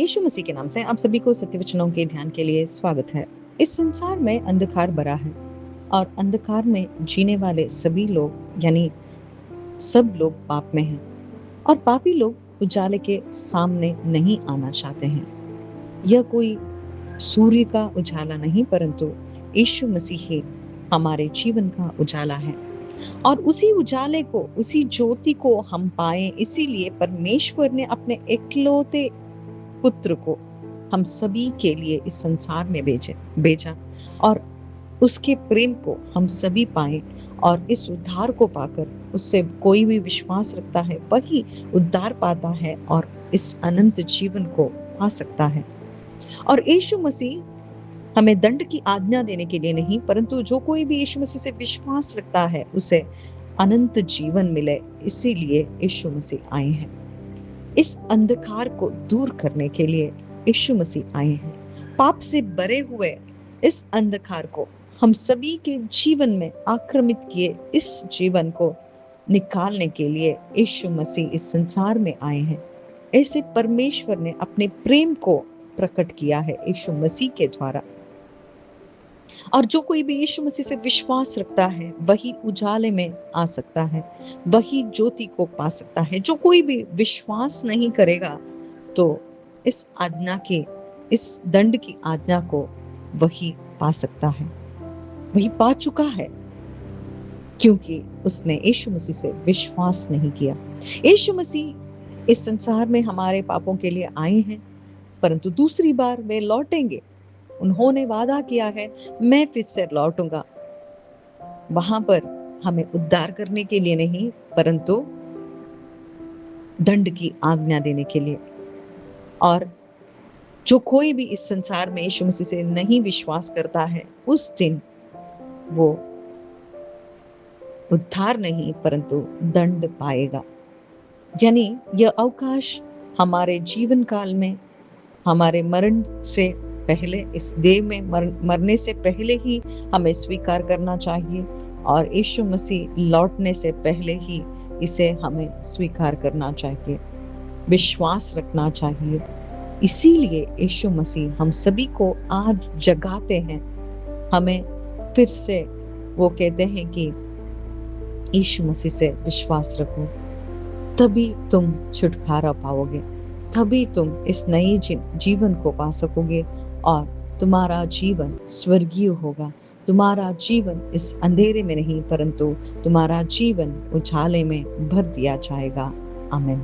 यीशु मसीह के नाम से आप सभी को सत्य वचनों के ध्यान के लिए स्वागत है। इस संसार में अंधकार भरा है और अंधकार में जीने वाले सभी लोग यानी सब लोग पाप में हैं और पापी लोग उजाले के सामने नहीं आना चाहते हैं। यह कोई सूर्य का उजाला नहीं परंतु यीशु मसीह ही हमारे जीवन का उजाला है और उसी उजाले को, उसी ज्योति को हम पाए, इसीलिए परमेश्वर ने अपने इकलौते पुत्र को हम सभी के लिए इस संसार में भेजा और उसके प्रेम को हम सभी पाए और इस उद्धार को पाकर उससे कोई भी विश्वास रखता है वही उद्धार पाता है और इस अनंत जीवन को पा सकता है। और यीशु मसीह हमें दंड की आज्ञा देने के लिए नहीं परंतु जो कोई भी यीशु मसीह से विश्वास रखता है उसे अनंत जीवन मिले, इसीलिए यीशु मसीह आए हैं। इस अंधकार को दूर करने के लिए यीशु मसीह आए हैं। पाप से भरे हुए इस अंधकार को हम सभी के जीवन में आक्रमित किए इस जीवन को निकालने के लिए यीशु मसीह इस संसार में आए हैं। ऐसे परमेश्वर ने अपने प्रेम को प्रकट किया है यीशु मसीह के द्वारा। और जो कोई भी यीशु मसीह से विश्वास रखता है वही उजाले में आ सकता है, वही ज्योति को पा सकता है। जो कोई भी विश्वास नहीं करेगा तो इस आज्ञा के, इस दंड की आज्ञा को वही पा सकता है, वही पा चुका है क्योंकि उसने यीशु मसीह से विश्वास नहीं किया। यीशु मसीह इस संसार में हमारे पापों के लिए आए हैं परंतु दूसरी बार वे लौटेंगे। उन्होंने वादा किया है, मैं फिर से लौटूंगा। वहां पर हमें उद्धार करने के लिए नहीं परंतु दंड की आज्ञा देने के लिए। और जो कोई भी इस संसार में यीशु मसीह से नहीं विश्वास करता है उस दिन वो उद्धार नहीं परंतु दंड पाएगा। यानी यह अवकाश हमारे जीवन काल में, हमारे मरण से पहले, इस देह में मरने से पहले ही हमें स्वीकार करना चाहिए और यीशु मसीह लौटने से पहले ही इसे हमें स्वीकार करना चाहिए, विश्वास रखना चाहिए। इसीलिए यीशु मसीह हम सभी को आज जगाते हैं। हमें फिर से वो कहते हैं कि यीशु मसीह से विश्वास रखो, तभी तुम छुटकारा पाओगे, तभी तुम इस नए जीवन को पा सकोगे और तुम्हारा जीवन स्वर्गीय होगा। तुम्हारा जीवन इस अंधेरे में नहीं परंतु तुम्हारा जीवन उजाले में भर दिया जाएगा। आमीन।